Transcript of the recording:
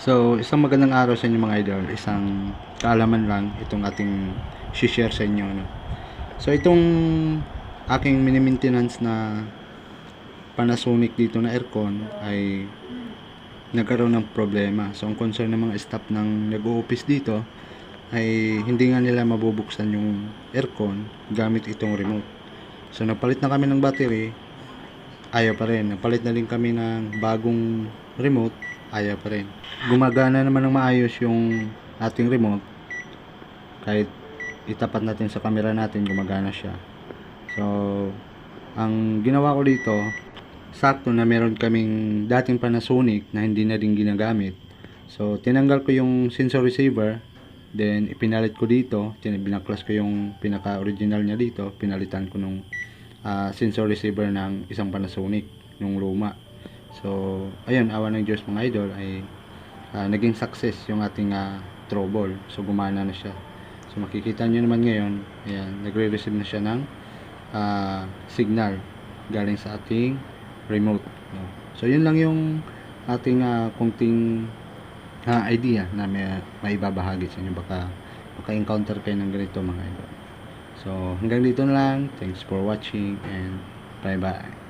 So, isang magandang araw sa inyo mga idol. Isang kaalaman lang itong ating share sa inyo. No? So, itong aking mini-maintenance na Panasonic dito na aircon ay nagkaroon ng problema. So, ang concern ng mga staff ng nag-o-office dito ay hindi nga nila mabubuksan yung aircon gamit itong remote. So, napalit na kami ng battery, ayaw pa rin. Napalit na din kami ng bagong remote, ayaw pa rin. Gumagana naman ng maayos yung ating remote. Kahit itapat natin sa camera natin, gumagana siya. So, ang ginawa ko dito, sakto na meron kaming dating Panasonic na hindi na rin ginagamit. So, tinanggal ko yung sensor receiver, then ipinalit ko dito, binaklas ko yung pinaka-original niya dito, pinalitan ko nung sensor receiver ng isang Panasonic, nung luma. So, ayun, awa ng Diyos mga idol, ay naging success yung ating trouble. So, gumana na siya. So, makikita nyo naman ngayon, ayan, nagre-receive na siya ng signal galing sa ating remote. No? So, yun lang yung ating kunting idea na may ibabahagi sa inyo. Baka encounter kayo ng ganito mga idol. So, hanggang dito na lang. Thanks for watching and bye-bye.